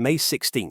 May 16,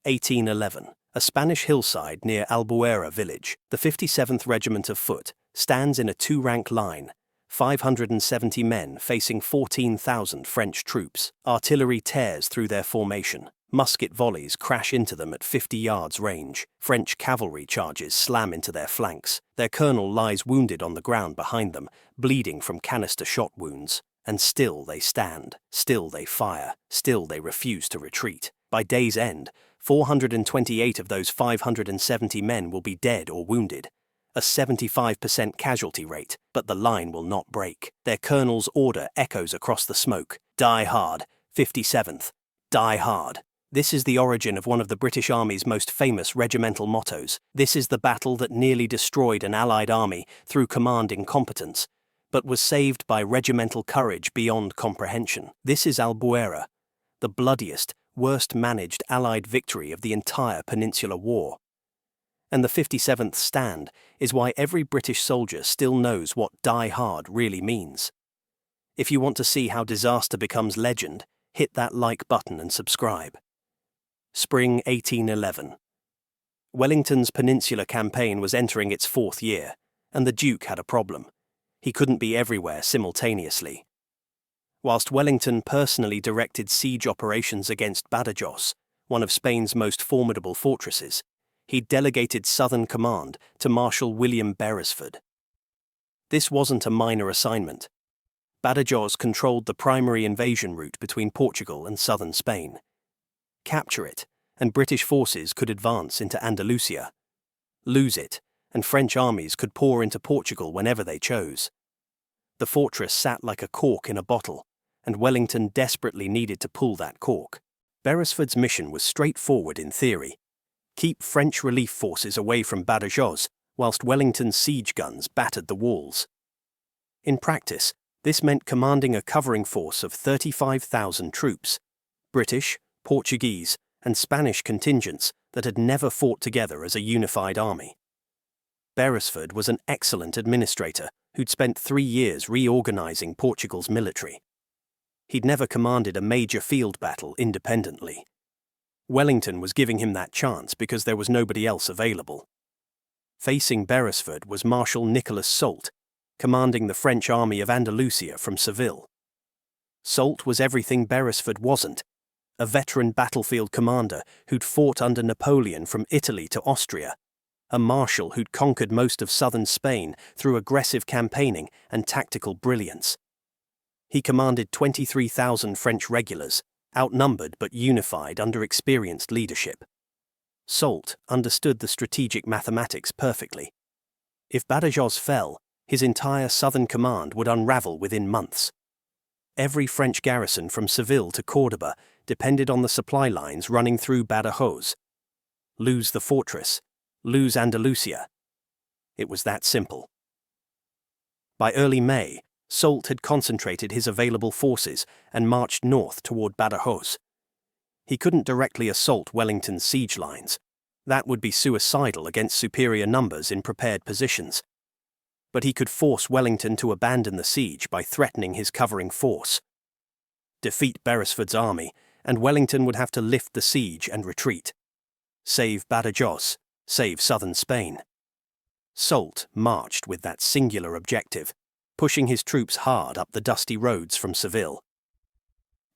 1811. A Spanish hillside near Albuera village, the 57th Regiment of Foot, stands in a two-rank line, 570 men facing 14,000 French troops. Artillery tears through their formation. Musket volleys crash into them at 50 yards range. French cavalry charges slam into their flanks. Their colonel lies wounded on the ground behind them, bleeding from canister shot wounds. And still they stand, still they fire, still they refuse to retreat. By day's end, 428 of those 570 men will be dead or wounded, a 75% casualty rate, but the line will not break. Their colonel's order echoes across the smoke. Die hard, 57th. Die hard. This is the origin of one of the British Army's most famous regimental mottos. This is the battle that nearly destroyed an Allied army through command incompetence, but was saved by regimental courage beyond comprehension. This is Albuera, the bloodiest, worst-managed Allied victory of the entire Peninsular War. And the 57th stand is why every British soldier still knows what die hard really means. If you want to see how disaster becomes legend, hit that like button and subscribe. Spring 1811. Wellington's Peninsular campaign was entering its 4th year, and the Duke had a problem. He couldn't be everywhere simultaneously. Whilst Wellington personally directed siege operations against Badajoz, one of Spain's most formidable fortresses, he delegated southern command to Marshal William Beresford. This wasn't a minor assignment. Badajoz controlled the primary invasion route between Portugal and southern Spain. Capture it, and British forces could advance into Andalusia. Lose it, and French armies could pour into Portugal whenever they chose. The fortress sat like a cork in a bottle, and Wellington desperately needed to pull that cork. Beresford's mission was straightforward in theory. Keep French relief forces away from Badajoz, whilst Wellington's siege guns battered the walls. In practice, this meant commanding a covering force of 35,000 troops, British, Portuguese, and Spanish contingents that had never fought together as a unified army. Beresford was an excellent administrator who'd spent 3 years reorganizing Portugal's military. He'd never commanded a major field battle independently. Wellington was giving him that chance because there was nobody else available. Facing Beresford was Marshal Nicholas Soult, commanding the French army of Andalusia from Seville. Soult was everything Beresford wasn't, a veteran battlefield commander who'd fought under Napoleon from Italy to Austria, a marshal who'd conquered most of southern Spain through aggressive campaigning and tactical brilliance. He commanded 23,000 French regulars, outnumbered but unified under experienced leadership. Soult understood the strategic mathematics perfectly. If Badajoz fell, his entire southern command would unravel within months. Every French garrison from Seville to Córdoba depended on the supply lines running through Badajoz. Lose the fortress, lose Andalusia. It was that simple. By early May, Soult had concentrated his available forces and marched north toward Badajoz. He couldn't directly assault Wellington's siege lines. That would be suicidal against superior numbers in prepared positions. But he could force Wellington to abandon the siege by threatening his covering force. Defeat Beresford's army, and Wellington would have to lift the siege and retreat. Save Badajoz, save southern Spain. Soult marched with that singular objective, pushing his troops hard up the dusty roads from Seville.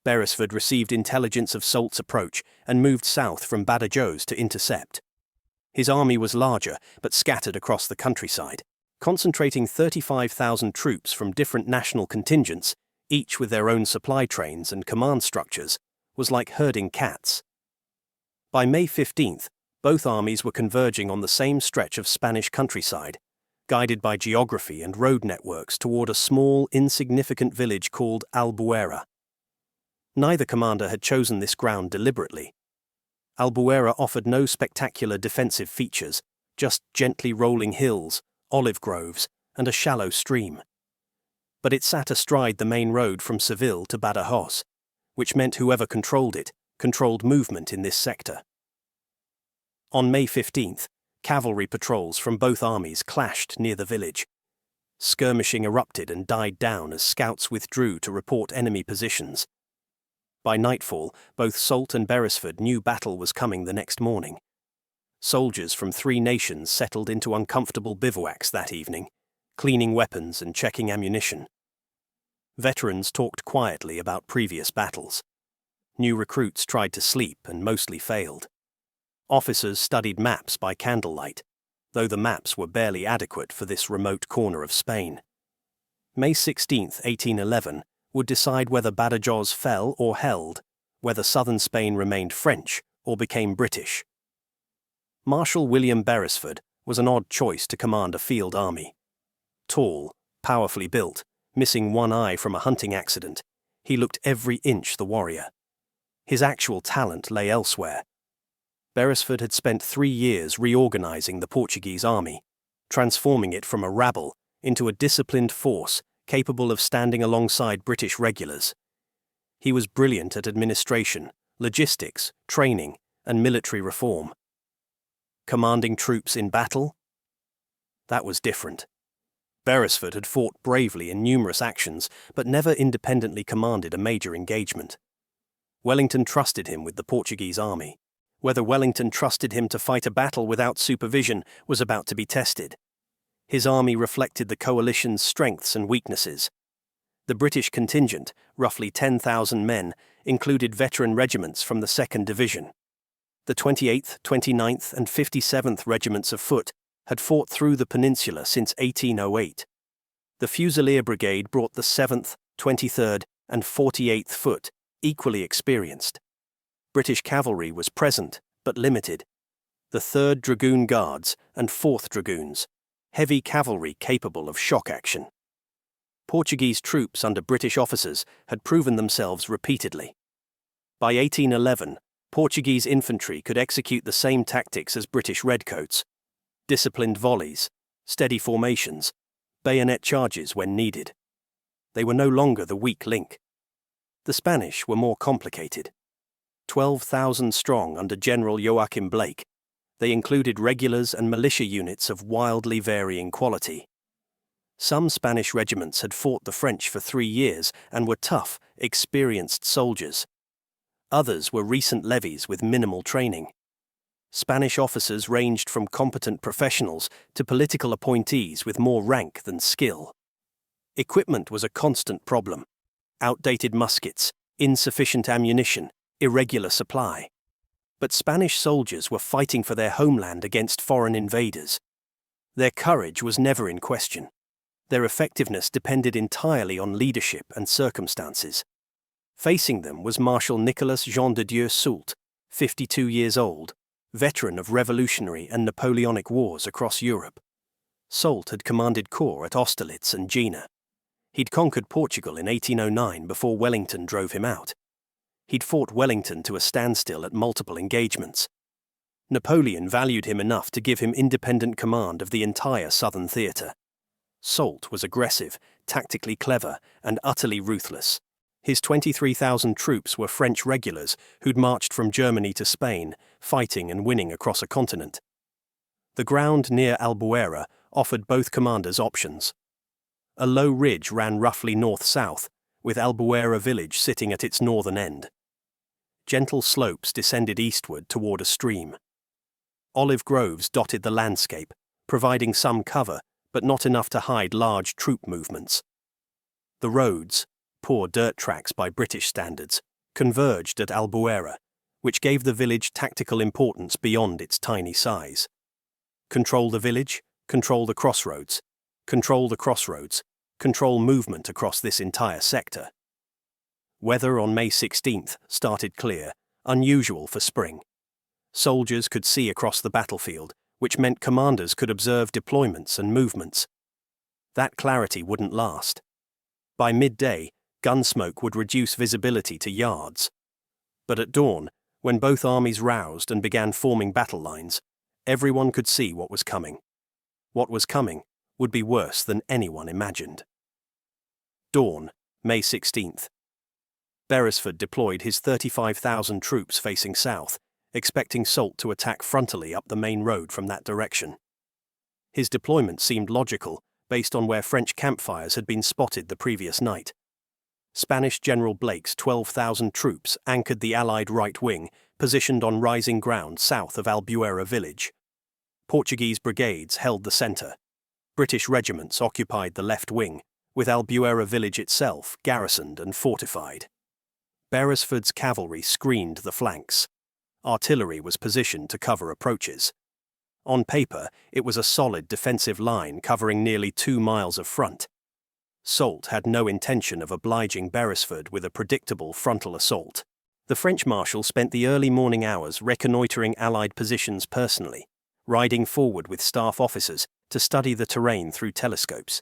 Beresford received intelligence of Soult's approach and moved south from Badajoz to intercept. His army was larger, but scattered across the countryside. Concentrating 35,000 troops from different national contingents, each with their own supply trains and command structures, was like herding cats. By May 15th, both armies were converging on the same stretch of Spanish countryside, guided by geography and road networks toward a small, insignificant village called Albuera. Neither commander had chosen this ground deliberately. Albuera offered no spectacular defensive features, just gently rolling hills, olive groves, and a shallow stream. But it sat astride the main road from Seville to Badajoz, which meant whoever controlled it controlled movement in this sector. On May 15th, cavalry patrols from both armies clashed near the village. Skirmishing erupted and died down as scouts withdrew to report enemy positions. By nightfall, both Soult and Beresford knew battle was coming the next morning. Soldiers from 3 nations settled into uncomfortable bivouacs that evening, cleaning weapons and checking ammunition. Veterans talked quietly about previous battles. New recruits tried to sleep and mostly failed. Officers studied maps by candlelight, though the maps were barely adequate for this remote corner of Spain. May 16, 1811, would decide whether Badajoz fell or held, whether southern Spain remained French or became British. Marshal William Beresford was an odd choice to command a field army. Tall, powerfully built, missing one eye from a hunting accident, he looked every inch the warrior. His actual talent lay elsewhere. Beresford had spent 3 years reorganizing the Portuguese army, transforming it from a rabble into a disciplined force capable of standing alongside British regulars. He was brilliant at administration, logistics, training, and military reform. Commanding troops in battle? That was different. Beresford had fought bravely in numerous actions, but never independently commanded a major engagement. Wellington trusted him with the Portuguese army. Whether Wellington trusted him to fight a battle without supervision was about to be tested. His army reflected the coalition's strengths and weaknesses. The British contingent, roughly 10,000 men, included veteran regiments from the 2nd Division. The 28th, 29th, and 57th Regiments of Foot had fought through the peninsula since 1808. The Fusilier Brigade brought the 7th, 23rd, and 48th Foot, equally experienced. British cavalry was present, but limited. The 3rd Dragoon Guards and 4th Dragoons, heavy cavalry capable of shock action. Portuguese troops under British officers had proven themselves repeatedly. By 1811, Portuguese infantry could execute the same tactics as British redcoats: disciplined volleys, steady formations, bayonet charges when needed. They were no longer the weak link. The Spanish were more complicated. 12,000 strong under General Joachim Blake, they included regulars and militia units of wildly varying quality. Some Spanish regiments had fought the French for 3 years and were tough, experienced soldiers. Others were recent levies with minimal training. Spanish officers ranged from competent professionals to political appointees with more rank than skill. Equipment was a constant problem: outdated muskets, insufficient ammunition, irregular supply. But Spanish soldiers were fighting for their homeland against foreign invaders. Their courage was never in question. Their effectiveness depended entirely on leadership and circumstances. Facing them was Marshal Nicolas Jean de Dieu Soult, 52 years old, veteran of Revolutionary and Napoleonic wars across Europe. Soult had commanded corps at Austerlitz and Jena. He'd conquered Portugal in 1809 before Wellington drove him out. He'd fought Wellington to a standstill at multiple engagements. Napoleon valued him enough to give him independent command of the entire southern theatre. Soult was aggressive, tactically clever, and utterly ruthless. His 23,000 troops were French regulars who'd marched from Germany to Spain, fighting and winning across a continent. The ground near Albuera offered both commanders options. A low ridge ran roughly north-south, with Albuera village sitting at its northern end. Gentle slopes descended eastward toward a stream. Olive groves dotted the landscape, providing some cover, but not enough to hide large troop movements. The roads, poor dirt tracks by British standards, converged at Albuera, which gave the village tactical importance beyond its tiny size. Control the village, control the crossroads. Control the crossroads, control movement across this entire sector. Weather on May 16th started clear, unusual for spring. Soldiers could see across the battlefield, which meant commanders could observe deployments and movements. That clarity wouldn't last. By midday, gun smoke would reduce visibility to yards. But at dawn, when both armies roused and began forming battle lines, everyone could see what was coming. What was coming would be worse than anyone imagined. Dawn, May 16th. Beresford deployed his 35,000 troops facing south, expecting Soult to attack frontally up the main road from that direction. His deployment seemed logical, based on where French campfires had been spotted the previous night. Spanish General Blake's 12,000 troops anchored the Allied right wing, positioned on rising ground south of Albuera village. Portuguese brigades held the centre. British regiments occupied the left wing, with Albuera village itself garrisoned and fortified. Beresford's cavalry screened the flanks. Artillery was positioned to cover approaches. On paper, it was a solid defensive line covering nearly 2 miles of front. Soult had no intention of obliging Beresford with a predictable frontal assault. The French marshal spent the early morning hours reconnoitering Allied positions personally, riding forward with staff officers to study the terrain through telescopes.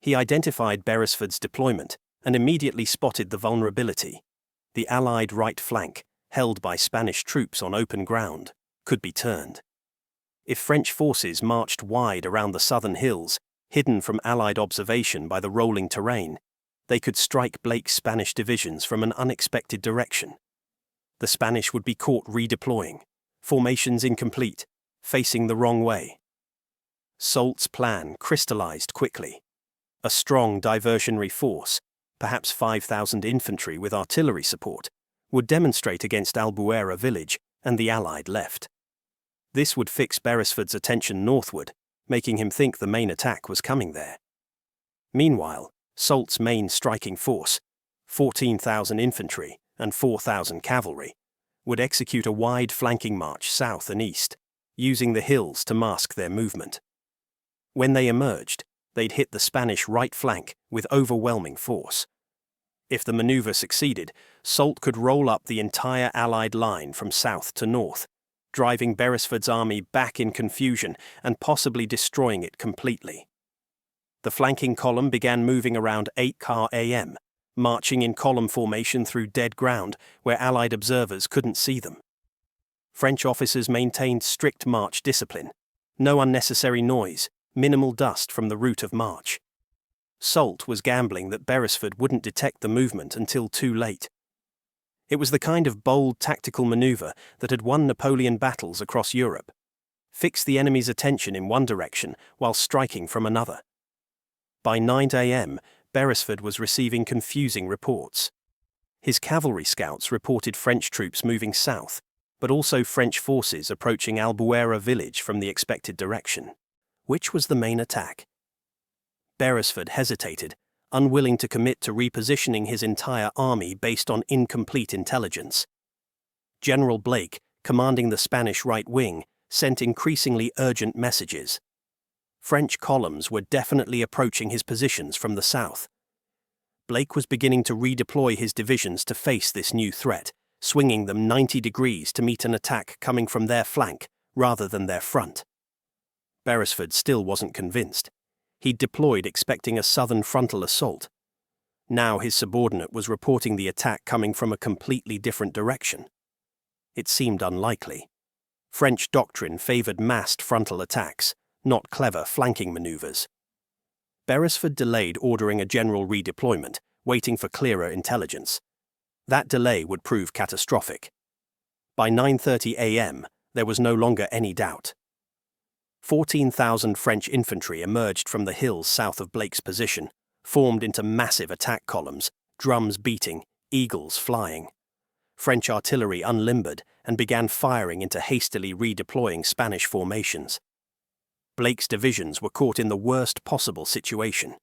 He identified Beresford's deployment and immediately spotted the vulnerability. The Allied right flank, held by Spanish troops on open ground, could be turned. If French forces marched wide around the southern hills, hidden from Allied observation by the rolling terrain, they could strike Blake's Spanish divisions from an unexpected direction. The Spanish would be caught redeploying, formations incomplete, facing the wrong way. Soult's plan crystallized quickly. A strong diversionary force, perhaps 5,000 infantry with artillery support, would demonstrate against Albuera village and the Allied left. This would fix Beresford's attention northward, making him think the main attack was coming there. Meanwhile, Soult's main striking force, 14,000 infantry and 4,000 cavalry, would execute a wide flanking march south and east, using the hills to mask their movement. When they emerged, they'd hit the Spanish right flank with overwhelming force. If the maneuver succeeded, Soult could roll up the entire Allied line from south to north, driving Beresford's army back in confusion and possibly destroying it completely. The flanking column began moving around 8 a.m., marching in column formation through dead ground where Allied observers couldn't see them. French officers maintained strict march discipline. No unnecessary noise, minimal dust from the route of march. Soult was gambling that Beresford wouldn't detect the movement until too late. It was the kind of bold tactical maneuver that had won Napoleon battles across Europe. Fix the enemy's attention in one direction while striking from another. By 9 a.m., Beresford was receiving confusing reports. His cavalry scouts reported French troops moving south, but also French forces approaching Albuera village from the expected direction. Which was the main attack? Beresford hesitated, unwilling to commit to repositioning his entire army based on incomplete intelligence. General Blake, commanding the Spanish right wing, sent increasingly urgent messages. French columns were definitely approaching his positions from the south. Blake was beginning to redeploy his divisions to face this new threat, swinging them 90 degrees to meet an attack coming from their flank rather than their front. Beresford still wasn't convinced. He'd deployed expecting a southern frontal assault. Now his subordinate was reporting the attack coming from a completely different direction. It seemed unlikely. French doctrine favored massed frontal attacks, not clever flanking maneuvers. Beresford delayed ordering a general redeployment, waiting for clearer intelligence. That delay would prove catastrophic. By 9:30 a.m., there was no longer any doubt. 14,000 French infantry emerged from the hills south of Blake's position, formed into massive attack columns, drums beating, eagles flying. French artillery unlimbered and began firing into hastily redeploying Spanish formations. Blake's divisions were caught in the worst possible situation,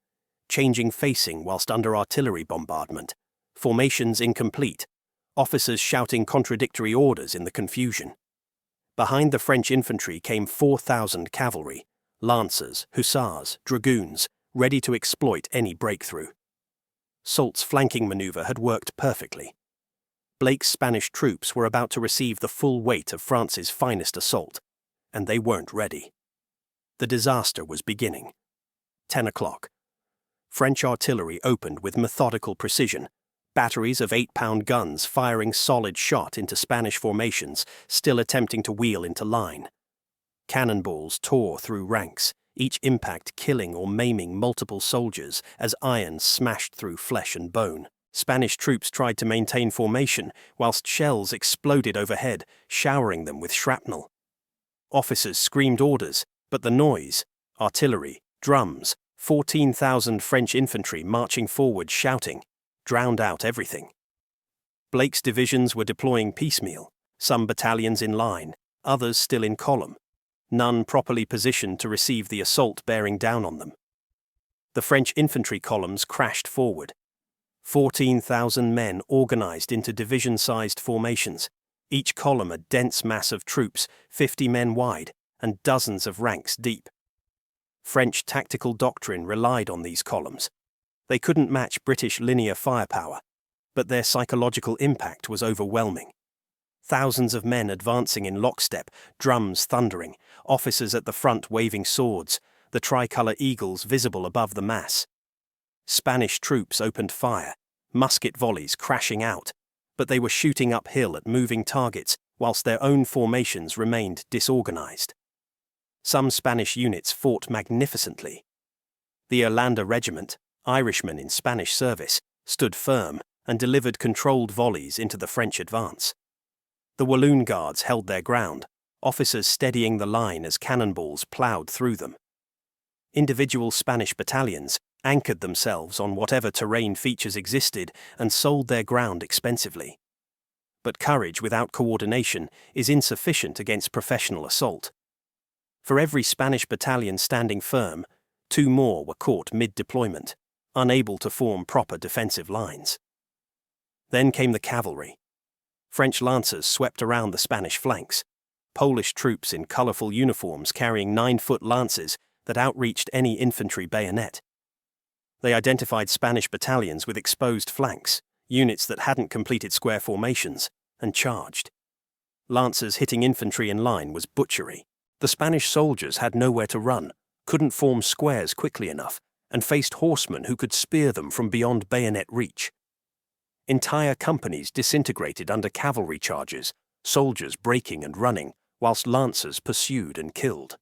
changing facing whilst under artillery bombardment, formations incomplete, officers shouting contradictory orders in the confusion. Behind the French infantry came 4,000 cavalry, lancers, hussars, dragoons, ready to exploit any breakthrough. Soult's flanking maneuver had worked perfectly. Blake's Spanish troops were about to receive the full weight of France's finest assault, and they weren't ready. The disaster was beginning. 10 o'clock. French artillery opened with methodical precision, batteries of 8-pound guns firing solid shot into Spanish formations, still attempting to wheel into line. Cannonballs tore through ranks, each impact killing or maiming multiple soldiers as iron smashed through flesh and bone. Spanish troops tried to maintain formation whilst shells exploded overhead, showering them with shrapnel. Officers screamed orders, but the noise, artillery, drums, 14,000 French infantry marching forward shouting, drowned out everything. Blake's divisions were deploying piecemeal, some battalions in line, others still in column, none properly positioned to receive the assault bearing down on them. The French infantry columns crashed forward. 14,000 men organized into division-sized formations, each column a dense mass of troops 50 men wide and dozens of ranks deep. French tactical doctrine relied on these columns. They couldn't match British linear firepower, but their psychological impact was overwhelming. Thousands of men advancing in lockstep, drums thundering, officers at the front waving swords, the tricolour eagles visible above the mass. Spanish troops opened fire, musket volleys crashing out, but they were shooting uphill at moving targets whilst their own formations remained disorganized. Some Spanish units fought magnificently. The Irlanda Regiment, Irishmen in Spanish service, stood firm and delivered controlled volleys into the French advance. The Walloon Guards held their ground, officers steadying the line as cannonballs ploughed through them. Individual Spanish battalions anchored themselves on whatever terrain features existed and sold their ground expensively. But courage without coordination is insufficient against professional assault. For every Spanish battalion standing firm, 2 more were caught mid-deployment, unable to form proper defensive lines. Then came the cavalry. French lancers swept around the Spanish flanks, Polish troops in colourful uniforms carrying 9-foot lances that outreached any infantry bayonet. They identified Spanish battalions with exposed flanks, units that hadn't completed square formations, and charged. Lancers hitting infantry in line was butchery. The Spanish soldiers had nowhere to run, couldn't form squares quickly enough, and faced horsemen who could spear them from beyond bayonet reach. Entire companies disintegrated under cavalry charges, soldiers breaking and running, whilst lancers pursued and killed.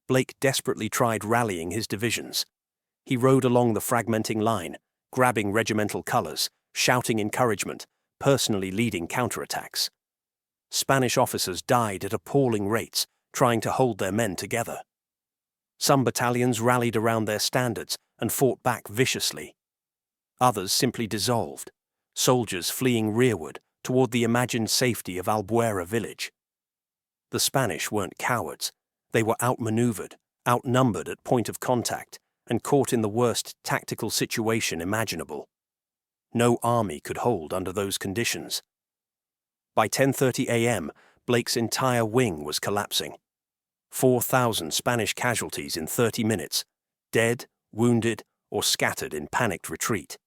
Blake desperately tried rallying his divisions. He rode along the fragmenting line, grabbing regimental colours, shouting encouragement, personally leading counterattacks. Spanish officers died at appalling rates, trying to hold their men together. Some battalions rallied around their standards and fought back viciously. Others simply dissolved, soldiers fleeing rearward toward the imagined safety of Albuera village. The Spanish weren't cowards. They were outmaneuvered, outnumbered at point of contact, and caught in the worst tactical situation imaginable. No army could hold under those conditions. By 10:30 a.m., Blake's entire wing was collapsing. 4,000 Spanish casualties in 30 minutes, dead, wounded, or scattered in panicked retreat.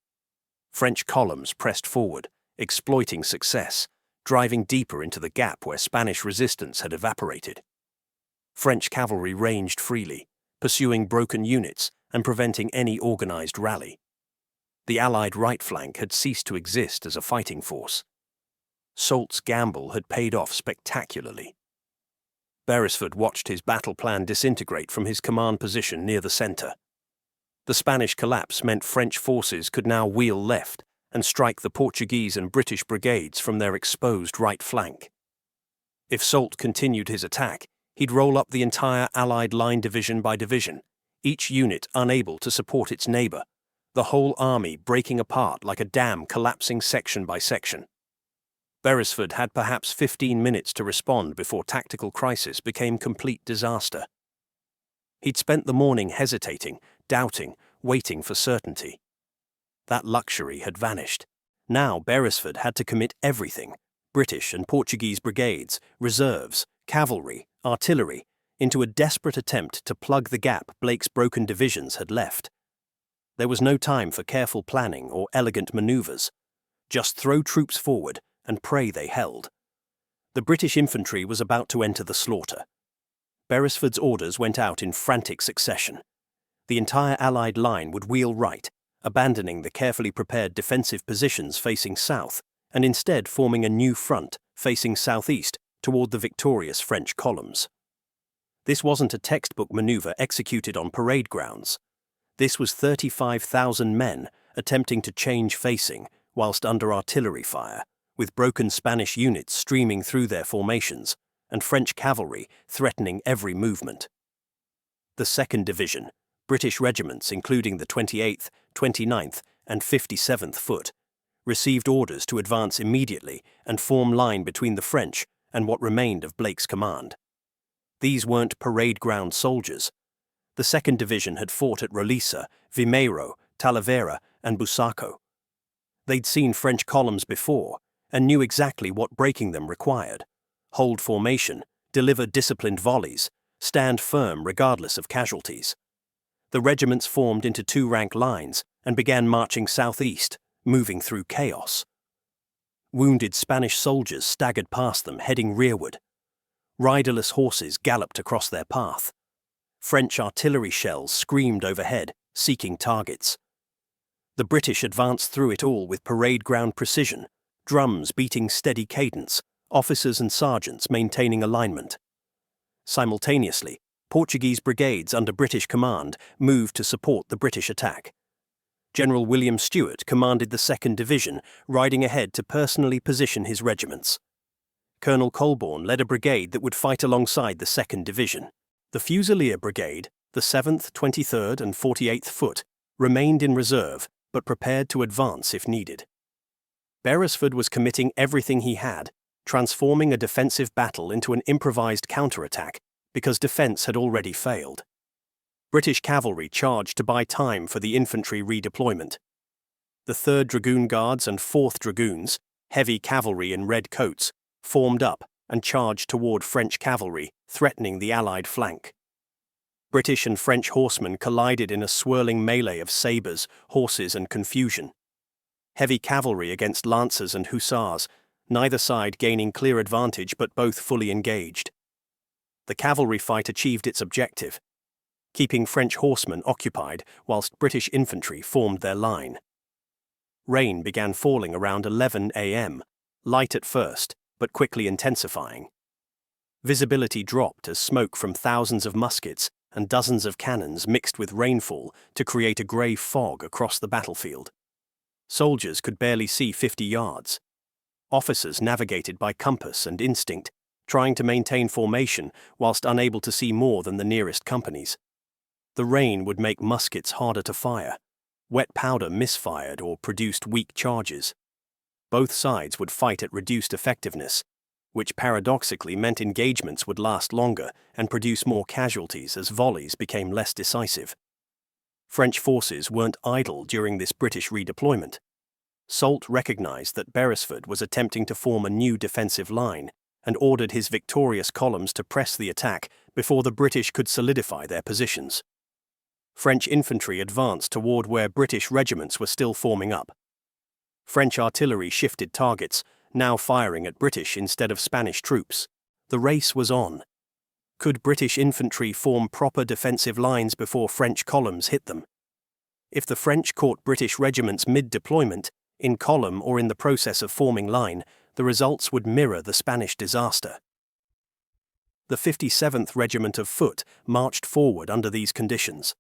French columns pressed forward, exploiting success, driving deeper into the gap where Spanish resistance had evaporated. French cavalry ranged freely, pursuing broken units and preventing any organized rally. The Allied right flank had ceased to exist as a fighting force. Soult's gamble had paid off spectacularly. Beresford watched his battle plan disintegrate from his command position near the center. The Spanish collapse meant French forces could now wheel left and strike the Portuguese and British brigades from their exposed right flank. If Soult continued his attack, he'd roll up the entire Allied line division by division, each unit unable to support its neighbour, the whole army breaking apart like a dam collapsing section by section. Beresford had perhaps 15 minutes to respond before tactical crisis became complete disaster. He'd spent the morning hesitating, doubting, waiting for certainty. That luxury had vanished. Now Beresford had to commit everything, British and Portuguese brigades, reserves, cavalry, artillery, into a desperate attempt to plug the gap Blake's broken divisions had left. There was no time for careful planning or elegant manoeuvres. Just throw troops forward and pray they held. The British infantry was about to enter the slaughter. Beresford's orders went out in frantic succession. The entire Allied line would wheel right, abandoning the carefully prepared defensive positions facing south, and instead forming a new front facing southeast toward the victorious French columns. This wasn't a textbook maneuver executed on parade grounds. This was 35,000 men attempting to change facing whilst under artillery fire, with broken Spanish units streaming through their formations, and French cavalry threatening every movement. The 2nd Division, British regiments including the 28th, 29th, and 57th Foot, received orders to advance immediately and form line between the French and what remained of Blake's command. These weren't parade ground soldiers. The 2nd Division had fought at Rolisa, Vimeiro, Talavera, and Busaco. They'd seen French columns before and knew exactly what breaking them required: hold formation, deliver disciplined volleys, stand firm regardless of casualties. The regiments formed into 2-rank lines and began marching southeast, moving through chaos. Wounded Spanish soldiers staggered past them, heading rearward. Riderless horses galloped across their path. French artillery shells screamed overhead, seeking targets. The British advanced through it all with parade ground precision, drums beating steady cadence, officers and sergeants maintaining alignment. Simultaneously, Portuguese brigades under British command moved to support the British attack. General William Stewart commanded the 2nd Division, riding ahead to personally position his regiments. Colonel Colborne led a brigade that would fight alongside the 2nd Division. The Fusilier Brigade, the 7th, 23rd and 48th Foot, remained in reserve but prepared to advance if needed. Beresford was committing everything he had, transforming a defensive battle into an improvised counterattack because defense had already failed. British cavalry charged to buy time for the infantry redeployment. The 3rd Dragoon Guards and 4th Dragoons, heavy cavalry in red coats, formed up and charged toward French cavalry, threatening the Allied flank. British and French horsemen collided in a swirling melee of sabres, horses, and confusion. Heavy cavalry against lancers and hussars, neither side gaining clear advantage but both fully engaged. The cavalry fight achieved its objective, keeping French horsemen occupied whilst British infantry formed their line. Rain began falling around 11 a.m., light at first, but quickly intensifying. Visibility dropped as smoke from thousands of muskets and dozens of cannons mixed with rainfall to create a grey fog across the battlefield. Soldiers could barely see 50 yards. Officers navigated by compass and instinct, trying to maintain formation whilst unable to see more than the nearest companies. The rain would make muskets harder to fire. Wet powder misfired or produced weak charges. Both sides would fight at reduced effectiveness, which paradoxically meant engagements would last longer and produce more casualties as volleys became less decisive. French forces weren't idle during this British redeployment. Soult recognized that Beresford was attempting to form a new defensive line and ordered his victorious columns to press the attack before the British could solidify their positions. French infantry advanced toward where British regiments were still forming up. French artillery shifted targets, now firing at British instead of Spanish troops. The race was on. Could British infantry form proper defensive lines before French columns hit them? If the French caught British regiments mid-deployment, in column or in the process of forming line, the results would mirror the Spanish disaster. The 57th Regiment of Foot marched forward under these conditions.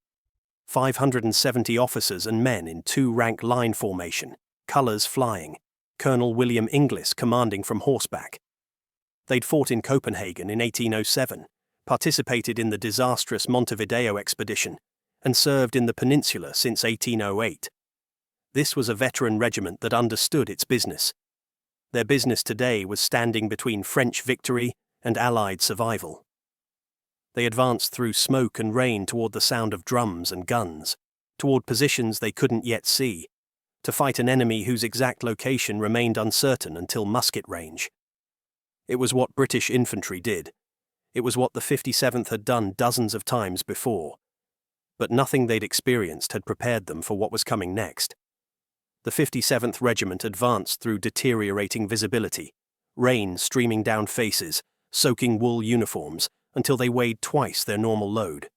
570 officers and men in 2-rank line formation, colours flying, Colonel William Inglis commanding from horseback. They'd fought in Copenhagen in 1807, participated in the disastrous Montevideo expedition, and served in the Peninsula since 1808. This was a veteran regiment that understood its business. Their business today was standing between French victory and Allied survival. They advanced through smoke and rain toward the sound of drums and guns, toward positions they couldn't yet see, to fight an enemy whose exact location remained uncertain until musket range. It was what British infantry did. It was what the 57th had done dozens of times before. But nothing they'd experienced had prepared them for what was coming next. The 57th Regiment advanced through deteriorating visibility, rain streaming down faces, soaking wool uniforms, until they weighed twice their normal load.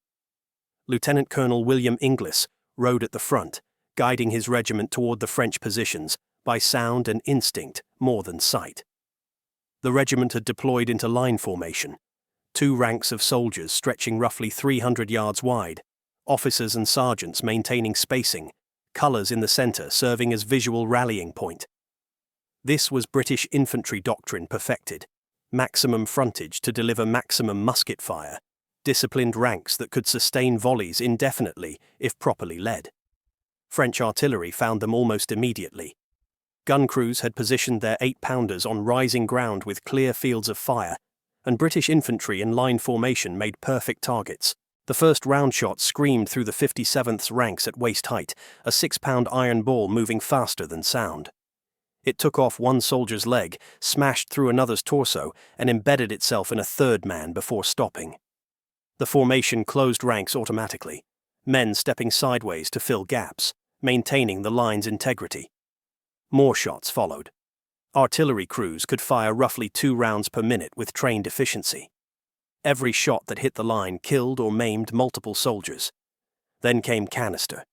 Lieutenant Colonel William Inglis rode at the front, guiding his regiment toward the French positions by sound and instinct more than sight. The regiment had deployed into line formation, 2 ranks of soldiers stretching roughly 300 yards wide, officers and sergeants maintaining spacing, colours in the centre serving as visual rallying point. This was British infantry doctrine perfected: maximum frontage to deliver maximum musket fire, disciplined ranks that could sustain volleys indefinitely if properly led. French artillery found them almost immediately. Gun crews had positioned their 8-pounders on rising ground with clear fields of fire, and British infantry in line formation made perfect targets. The first round shot screamed through the 57th's ranks at waist height, a 6-pound iron ball moving faster than sound. It took off one soldier's leg, smashed through another's torso, and embedded itself in a third man before stopping. The formation closed ranks automatically, men stepping sideways to fill gaps, maintaining the line's integrity. More shots followed. Artillery crews could fire roughly 2 rounds per minute with trained efficiency. Every shot that hit the line killed or maimed multiple soldiers. Then came canister.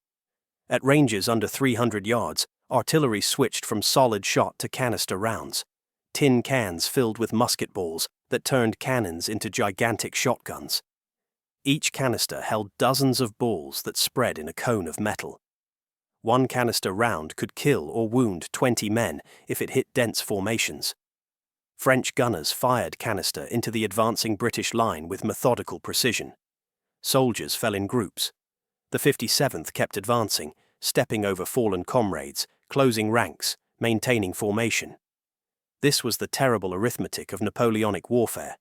At ranges under 300 yards, artillery switched from solid shot to canister rounds, tin cans filled with musket balls that turned cannons into gigantic shotguns. Each canister held dozens of balls that spread in a cone of metal. One canister round could kill or wound 20 men if it hit dense formations. French gunners fired canister into the advancing British line with methodical precision. Soldiers fell in groups. The 57th kept advancing, stepping over fallen comrades, closing ranks, maintaining formation. This was the terrible arithmetic of Napoleonic warfare.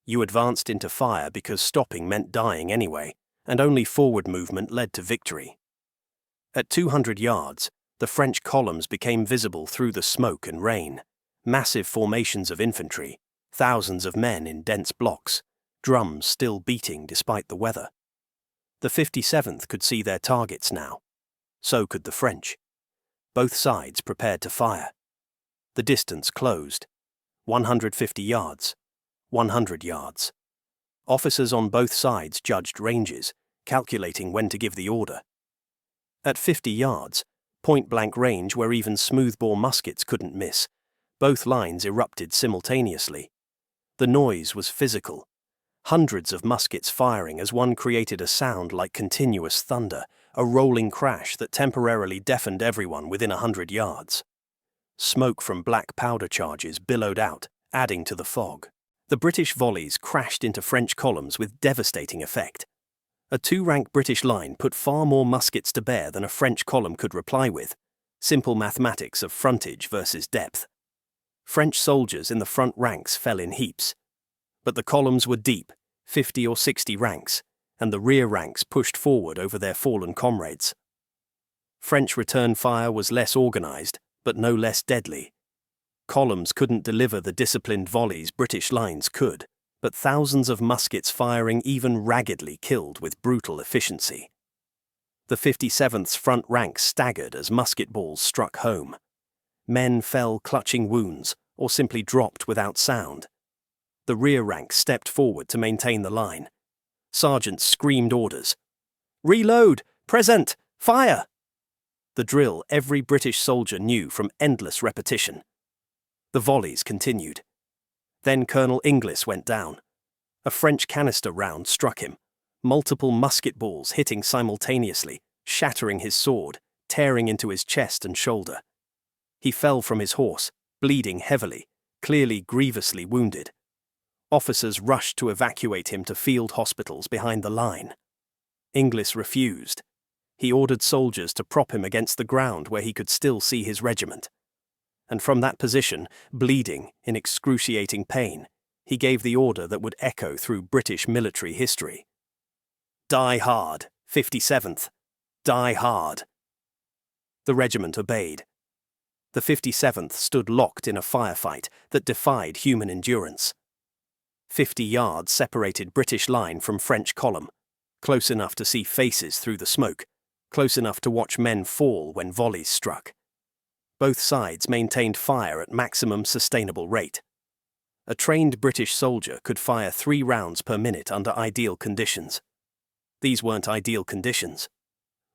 You advanced into fire because stopping meant dying anyway, and only forward movement led to victory. At 200 yards, the French columns became visible through the smoke and rain. Massive formations of infantry, thousands of men in dense blocks, drums still beating despite the weather. The 57th could see their targets now. So could the French. Both sides prepared to fire. The distance closed. 150 yards. 100 yards. Officers on both sides judged ranges, calculating when to give the order. At 50 yards, point-blank range where even smoothbore muskets couldn't miss, both lines erupted simultaneously. The noise was physical. Hundreds of muskets firing as one created a sound like continuous thunder, a rolling crash that temporarily deafened everyone within 100 yards. Smoke from black powder charges billowed out, adding to the fog. The British volleys crashed into French columns with devastating effect. A 2-rank British line put far more muskets to bear than a French column could reply with. Simple mathematics of frontage versus depth. French soldiers in the front ranks fell in heaps. But the columns were deep, 50 or 60 ranks, and the rear ranks pushed forward over their fallen comrades. French return fire was less organized, but no less deadly. Columns couldn't deliver the disciplined volleys British lines could, but thousands of muskets firing even raggedly killed with brutal efficiency. The 57th's front ranks staggered as musket balls struck home. Men fell clutching wounds, or simply dropped without sound. The rear ranks stepped forward to maintain the line. Sergeants screamed orders. "Reload! Present! Fire!" The drill every British soldier knew from endless repetition. The volleys continued. Then Colonel Inglis went down. A French canister round struck him, multiple musket balls hitting simultaneously, shattering his sword, tearing into his chest and shoulder. He fell from his horse, bleeding heavily, clearly grievously wounded. Officers rushed to evacuate him to field hospitals behind the line. Inglis refused. He ordered soldiers to prop him against the ground where he could still see his regiment. And from that position, bleeding in excruciating pain, he gave the order that would echo through British military history. "Die hard, 57th. Die hard." The regiment obeyed. The 57th stood locked in a firefight that defied human endurance. 50 yards separated British line from French column, close enough to see faces through the smoke, close enough to watch men fall when volleys struck. Both sides maintained fire at maximum sustainable rate. A trained British soldier could fire 3 rounds per minute under ideal conditions. These weren't ideal conditions.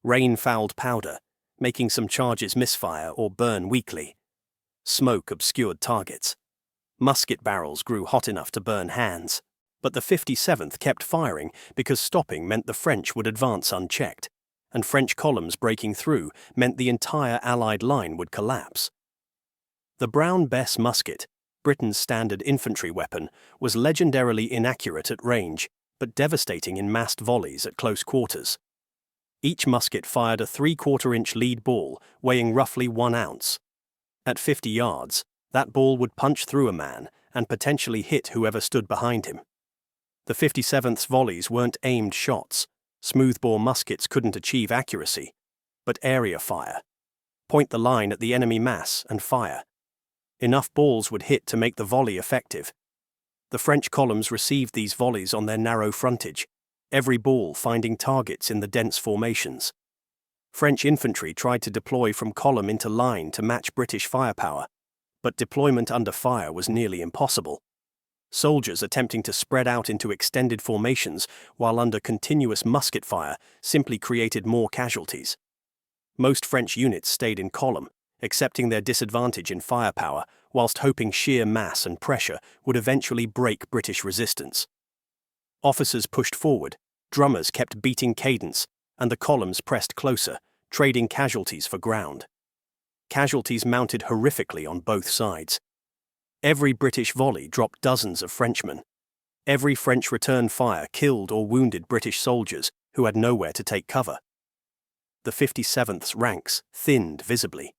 Rain fouled powder, making some charges misfire or burn weakly. Smoke obscured targets. Musket barrels grew hot enough to burn hands. But the 57th kept firing because stopping meant the French would advance unchecked, and French columns breaking through meant the entire Allied line would collapse. The Brown Bess musket, Britain's standard infantry weapon, was legendarily inaccurate at range, but devastating in massed volleys at close quarters. Each musket fired a 3/4-inch lead ball weighing roughly 1 ounce. At 50 yards, that ball would punch through a man and potentially hit whoever stood behind him. The 57th's volleys weren't aimed shots. Smoothbore muskets couldn't achieve accuracy, but area fire. Point the line at the enemy mass and fire. Enough balls would hit to make the volley effective. The French columns received these volleys on their narrow frontage, every ball finding targets in the dense formations. French infantry tried to deploy from column into line to match British firepower, but deployment under fire was nearly impossible. Soldiers attempting to spread out into extended formations while under continuous musket fire simply created more casualties. Most French units stayed in column, accepting their disadvantage in firepower whilst hoping sheer mass and pressure would eventually break British resistance. Officers pushed forward, drummers kept beating cadence, and the columns pressed closer, trading casualties for ground. Casualties mounted horrifically on both sides. Every British volley dropped dozens of Frenchmen. Every French return fire killed or wounded British soldiers who had nowhere to take cover. The 57th's ranks thinned visibly.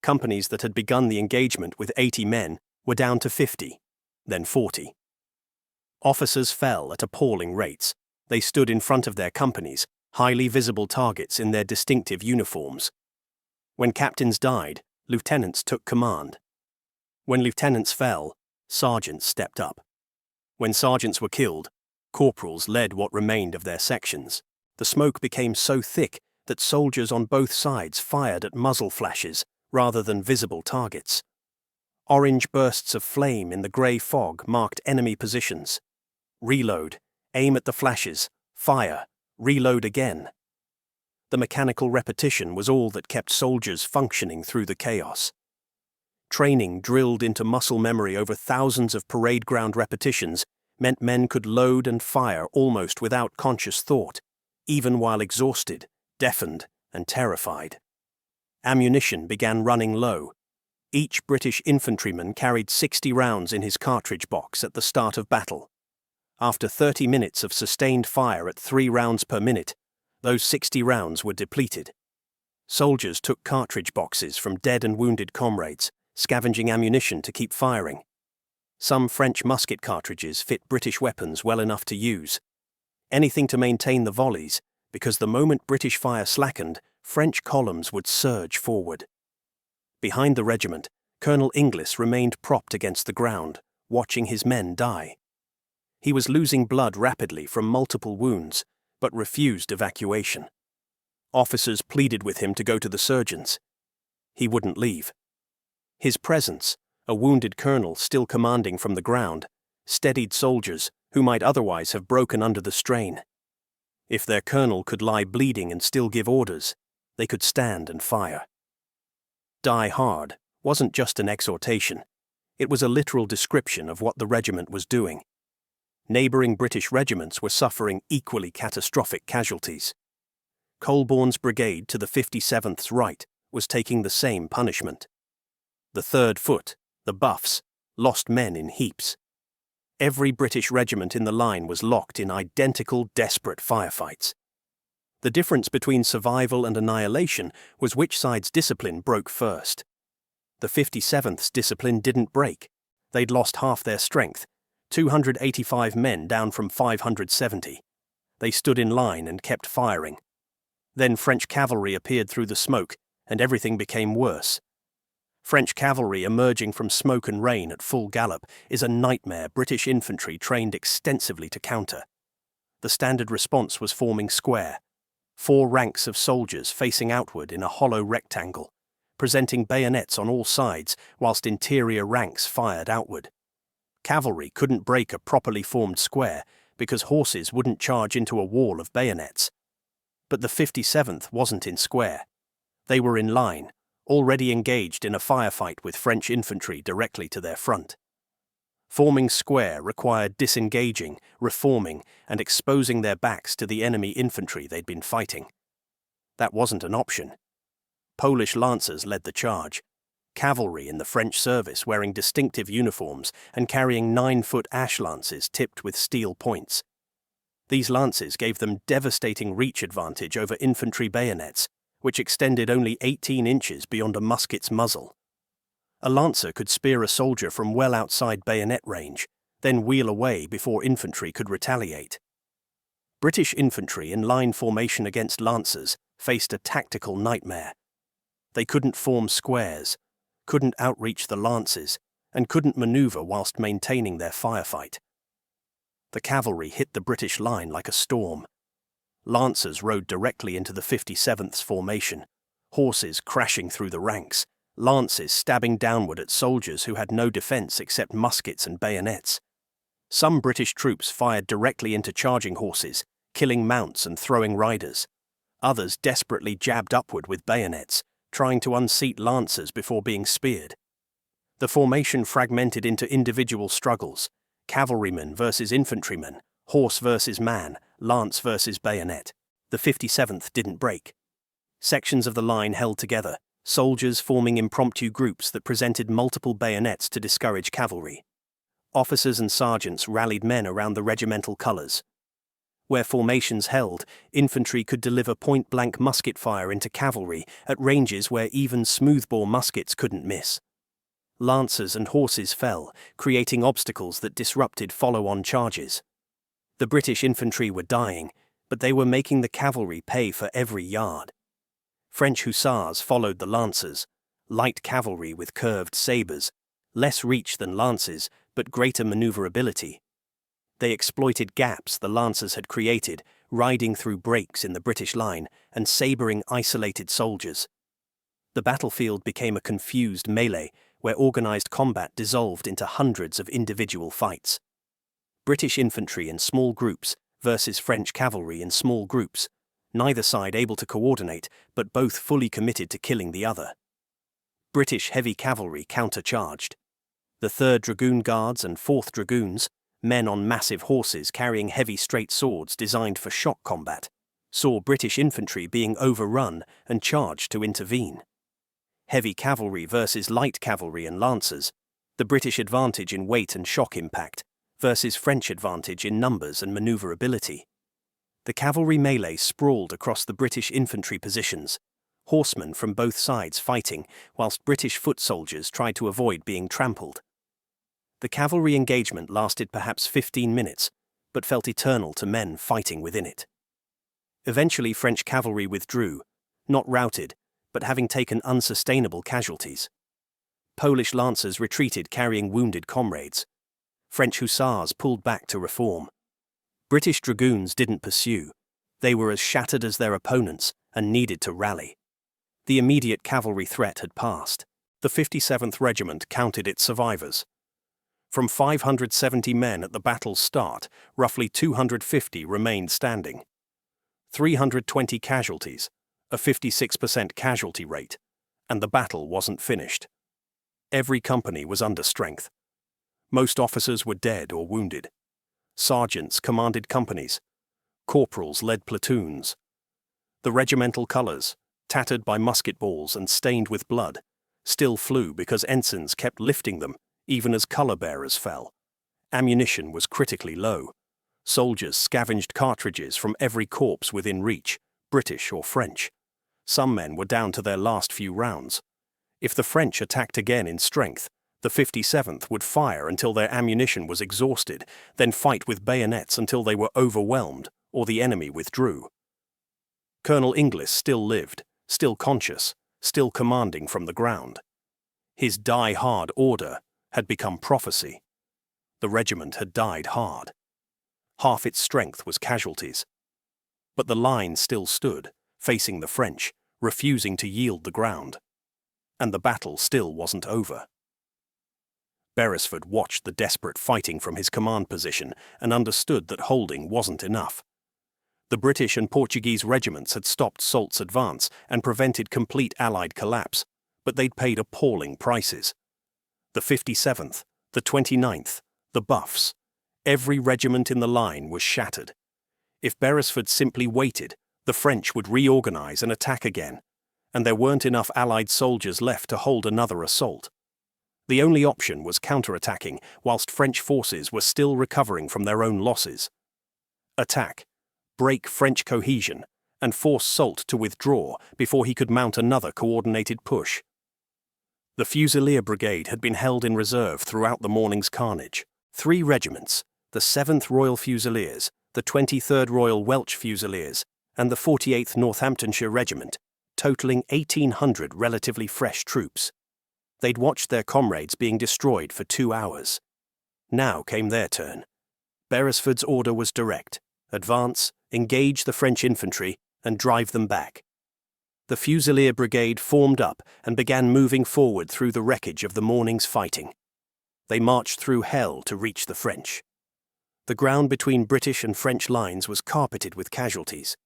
Companies that had begun the engagement with 80 men were down to 50, then 40. Officers fell at appalling rates. They stood in front of their companies, highly visible targets in their distinctive uniforms. When captains died, lieutenants took command. When lieutenants fell, sergeants stepped up. When sergeants were killed, corporals led what remained of their sections. The smoke became so thick that soldiers on both sides fired at muzzle flashes rather than visible targets. Orange bursts of flame in the grey fog marked enemy positions. Reload, aim at the flashes, fire, reload again. The mechanical repetition was all that kept soldiers functioning through the chaos. Training drilled into muscle memory over thousands of parade ground repetitions meant men could load and fire almost without conscious thought, even while exhausted, deafened, and terrified. Ammunition began running low. Each British infantryman carried 60 rounds in his cartridge box at the start of battle. After 30 minutes of sustained fire at 3 rounds per minute, those 60 rounds were depleted. Soldiers took cartridge boxes from dead and wounded comrades, scavenging ammunition to keep firing. Some French musket cartridges fit British weapons well enough to use. Anything to maintain the volleys, because the moment British fire slackened, French columns would surge forward. Behind the regiment, Colonel Inglis remained propped against the ground, watching his men die. He was losing blood rapidly from multiple wounds, but refused evacuation. Officers pleaded with him to go to the surgeons. He wouldn't leave. His presence, a wounded colonel still commanding from the ground, steadied soldiers who might otherwise have broken under the strain. If their colonel could lie bleeding and still give orders, they could stand and fire. Die hard wasn't just an exhortation. It was a literal description of what the regiment was doing. Neighbouring British regiments were suffering equally catastrophic casualties. Colborne's brigade to the 57th's right was taking the same punishment. The 3rd Foot, the Buffs, lost men in heaps. Every British regiment in the line was locked in identical, desperate firefights. The difference between survival and annihilation was which side's discipline broke first. The 57th's discipline didn't break. They'd lost half their strength, 285 men down from 570. They stood in line and kept firing. Then French cavalry appeared through the smoke, and everything became worse. French cavalry emerging from smoke and rain at full gallop is a nightmare British infantry trained extensively to counter. The standard response was forming square. 4 ranks of soldiers facing outward in a hollow rectangle, presenting bayonets on all sides whilst interior ranks fired outward. Cavalry couldn't break a properly formed square because horses wouldn't charge into a wall of bayonets. But the 57th wasn't in square. They were in line, already engaged in a firefight with French infantry directly to their front. Forming square required disengaging, reforming, and exposing their backs to the enemy infantry they'd been fighting. That wasn't an option. Polish lancers led the charge. Cavalry in the French service wearing distinctive uniforms and carrying 9-foot ash lances tipped with steel points. These lances gave them devastating reach advantage over infantry bayonets, which extended only 18 inches beyond a musket's muzzle. A lancer could spear a soldier from well outside bayonet range, then wheel away before infantry could retaliate. British infantry in line formation against lancers faced a tactical nightmare. They couldn't form squares, couldn't outreach the lances, and couldn't maneuver whilst maintaining their firefight. The cavalry hit the British line like a storm. Lancers rode directly into the 57th's formation, horses crashing through the ranks, lances stabbing downward at soldiers who had no defence except muskets and bayonets. Some British troops fired directly into charging horses, killing mounts and throwing riders. Others desperately jabbed upward with bayonets, trying to unseat lancers before being speared. The formation fragmented into individual struggles: cavalrymen versus infantrymen, horse versus man, lance versus bayonet. The 57th didn't break. Sections of the line held together, soldiers forming impromptu groups that presented multiple bayonets to discourage cavalry. Officers and sergeants rallied men around the regimental colours. Where formations held, infantry could deliver point-blank musket fire into cavalry at ranges where even smoothbore muskets couldn't miss. Lancers and horses fell, creating obstacles that disrupted follow-on charges. The British infantry were dying, but they were making the cavalry pay for every yard. French hussars followed the lancers, light cavalry with curved sabres, less reach than lances, but greater maneuverability. They exploited gaps the lancers had created, riding through breaks in the British line and sabering isolated soldiers. The battlefield became a confused melee where organised combat dissolved into hundreds of individual fights. British infantry in small groups versus French cavalry in small groups, neither side able to coordinate, but both fully committed to killing the other. British heavy cavalry countercharged. The 3rd Dragoon Guards and 4th Dragoons, men on massive horses carrying heavy straight swords designed for shock combat, saw British infantry being overrun and charged to intervene. Heavy cavalry versus light cavalry and lancers, the British advantage in weight and shock impact versus French advantage in numbers and maneuverability. The cavalry melee sprawled across the British infantry positions, horsemen from both sides fighting whilst British foot soldiers tried to avoid being trampled. The cavalry engagement lasted perhaps 15 minutes, but felt eternal to men fighting within it. Eventually French cavalry withdrew, not routed, but having taken unsustainable casualties. Polish lancers retreated carrying wounded comrades. French hussars pulled back to reform. British dragoons didn't pursue. They were as shattered as their opponents and needed to rally. The immediate cavalry threat had passed. The 57th Regiment counted its survivors. From 570 men at the battle's start, roughly 250 remained standing. 320 casualties, a 56% casualty rate, and the battle wasn't finished. Every company was under strength. Most officers were dead or wounded. Sergeants commanded companies. Corporals led platoons. The regimental colours, tattered by musket balls and stained with blood, still flew because ensigns kept lifting them, even as colour-bearers fell. Ammunition was critically low. Soldiers scavenged cartridges from every corpse within reach, British or French. Some men were down to their last few rounds. If the French attacked again in strength, the 57th would fire until their ammunition was exhausted, then fight with bayonets until they were overwhelmed or the enemy withdrew. Colonel Inglis still lived, still conscious, still commanding from the ground. His die-hard order had become prophecy. The regiment had died hard. Half its strength was casualties. But the line still stood, facing the French, refusing to yield the ground. And the battle still wasn't over. Beresford watched the desperate fighting from his command position and understood that holding wasn't enough. The British and Portuguese regiments had stopped Soult's advance and prevented complete Allied collapse, but they'd paid appalling prices. The 57th, the 29th, the Buffs, every regiment in the line was shattered. If Beresford simply waited, the French would reorganize and attack again, and there weren't enough Allied soldiers left to hold another assault. The only option was counterattacking whilst French forces were still recovering from their own losses. attack, break French cohesion, and force Soult to withdraw before he could mount another coordinated push. The Fusilier Brigade had been held in reserve throughout the morning's carnage. 3 regiments, the 7th Royal Fusiliers, the 23rd Royal Welsh Fusiliers, and the 48th Northamptonshire Regiment, totaling 1,800 relatively fresh troops. They'd watched their comrades being destroyed for 2 hours. Now came their turn. Beresford's order was direct: advance, engage the French infantry, and drive them back. The Fusilier Brigade formed up and began moving forward through the wreckage of the morning's fighting. They marched through hell to reach the French. The ground between British and French lines was carpeted with casualties: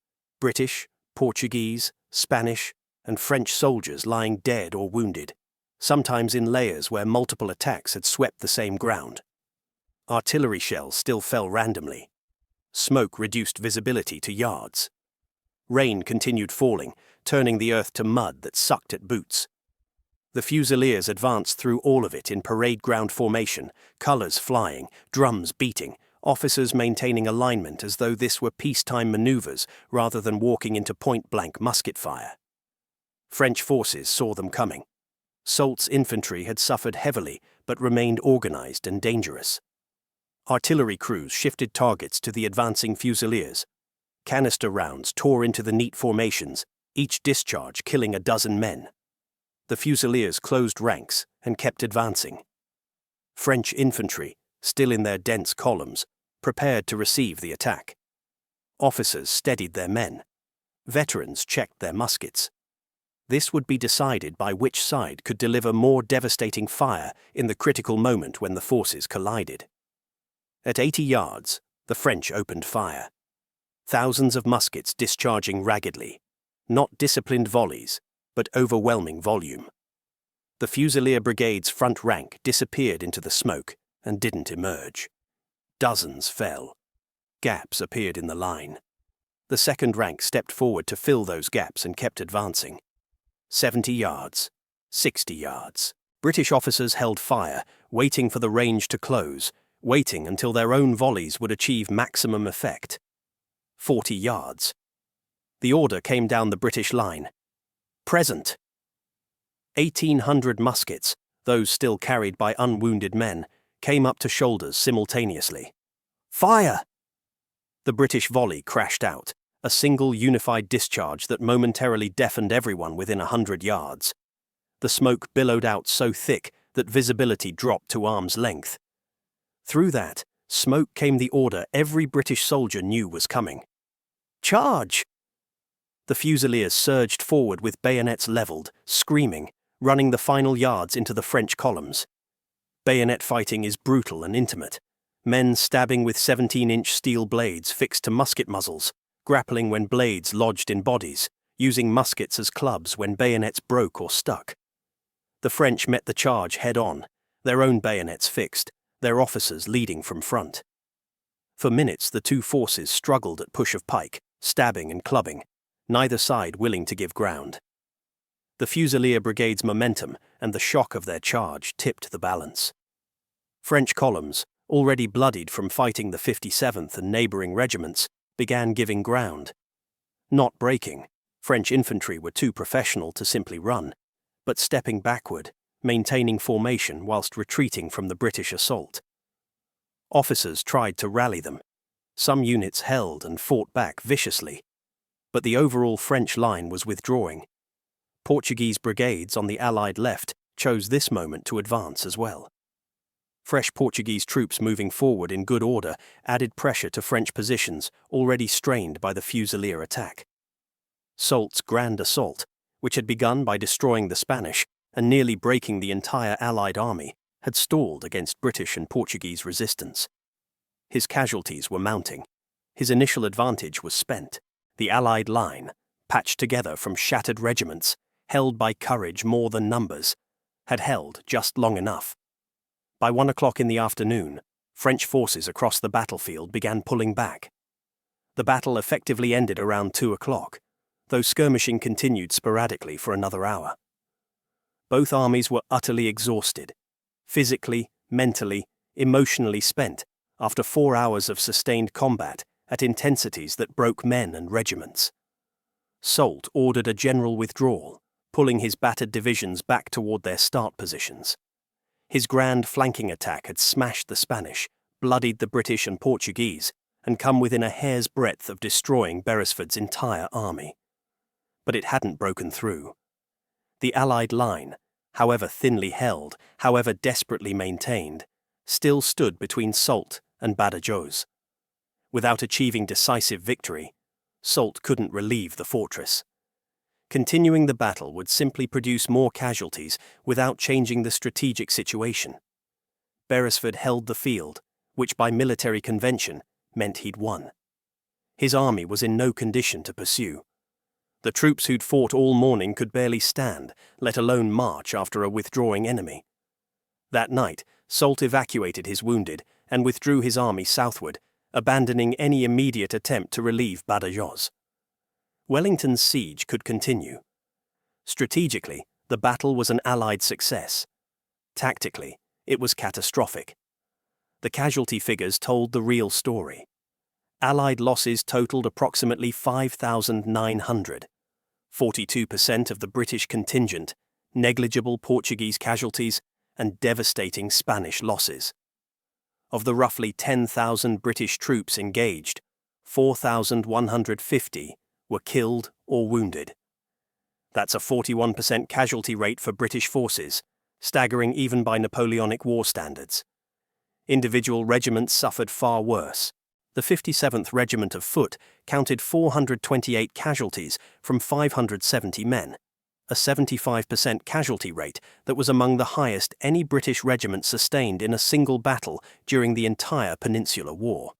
British, Portuguese, Spanish, and French soldiers lying dead or wounded, sometimes in layers where multiple attacks had swept the same ground. Artillery shells still fell randomly. Smoke reduced visibility to yards. Rain continued falling, turning the earth to mud that sucked at boots. The Fusiliers advanced through all of it in parade ground formation, colours flying, drums beating, officers maintaining alignment as though this were peacetime manoeuvres rather than walking into point-blank musket fire. French forces saw them coming. Soult's infantry had suffered heavily but remained organised and dangerous. Artillery crews shifted targets to the advancing Fusiliers. Canister rounds tore into the neat formations, each discharge killing a dozen men. The Fusiliers closed ranks and kept advancing. French infantry, still in their dense columns, prepared to receive the attack. Officers steadied their men. Veterans checked their muskets. This would be decided by which side could deliver more devastating fire in the critical moment when the forces collided. At 80 yards, the French opened fire. Thousands of muskets discharging raggedly, not disciplined volleys, but overwhelming volume. The Fusilier Brigade's front rank disappeared into the smoke and didn't emerge. Dozens fell. Gaps appeared in the line. The second rank stepped forward to fill those gaps and kept advancing. 70 yards, 60 yards. British officers held fire, waiting for the range to close, waiting until their own volleys would achieve maximum effect. 40 yards. The order came down the British line. Present. 1,800 muskets, those still carried by unwounded men, came up to shoulders simultaneously. Fire! The British volley crashed out, a single unified discharge that momentarily deafened everyone within 100 yards. The smoke billowed out so thick that visibility dropped to arm's length. Through that smoke came the order every British soldier knew was coming. Charge! The Fusiliers surged forward with bayonets levelled, screaming, running the final yards into the French columns. Bayonet fighting is brutal and intimate. Men stabbing with 17-inch steel blades fixed to musket muzzles, grappling when blades lodged in bodies, using muskets as clubs when bayonets broke or stuck. The French met the charge head-on, their own bayonets fixed, their officers leading from front. For minutes the two forces struggled at push of pike, stabbing and clubbing, neither side willing to give ground. The Fusilier Brigade's momentum and the shock of their charge tipped the balance. French columns, already bloodied from fighting the 57th and neighbouring regiments, began giving ground. Not breaking, French infantry were too professional to simply run, but stepping backward, maintaining formation whilst retreating from the British assault. Officers tried to rally them. Some units held and fought back viciously, but the overall French line was withdrawing. Portuguese brigades on the Allied left chose this moment to advance as well. Fresh Portuguese troops moving forward in good order added pressure to French positions already strained by the Fusilier attack. Soult's grand assault, which had begun by destroying the Spanish and nearly breaking the entire Allied army, had stalled against British and Portuguese resistance. His casualties were mounting. His initial advantage was spent. The Allied line, patched together from shattered regiments, held by courage more than numbers, had held just long enough. By 1 o'clock in the afternoon, French forces across the battlefield began pulling back. The battle effectively ended around 2 o'clock, though skirmishing continued sporadically for another hour. Both armies were utterly exhausted, physically, mentally, emotionally spent after 4 hours of sustained combat at intensities that broke men and regiments. Soult ordered a general withdrawal, pulling his battered divisions back toward their start positions. His grand flanking attack had smashed the Spanish, bloodied the British and Portuguese, and come within a hair's breadth of destroying Beresford's entire army. But it hadn't broken through. The Allied line, however thinly held, however desperately maintained, still stood between Soult and Badajoz. Without achieving decisive victory, Soult couldn't relieve the fortress. Continuing the battle would simply produce more casualties without changing the strategic situation. Beresford held the field, which by military convention meant he'd won. His army was in no condition to pursue. The troops who'd fought all morning could barely stand, let alone march after a withdrawing enemy. That night, Soult evacuated his wounded and withdrew his army southward, abandoning any immediate attempt to relieve Badajoz. Wellington's siege could continue. Strategically, the battle was an Allied success. Tactically, it was catastrophic. The casualty figures told the real story. Allied losses totaled approximately 5,900. 42% of the British contingent, negligible Portuguese casualties, and devastating Spanish losses. Of the roughly 10,000 British troops engaged, 4,150 were killed or wounded. That's a 41% casualty rate for British forces, staggering even by Napoleonic War standards. Individual regiments suffered far worse. The 57th Regiment of Foot counted 428 casualties from 570 men, a 75% casualty rate that was among the highest any British regiment sustained in a single battle during the entire Peninsular War.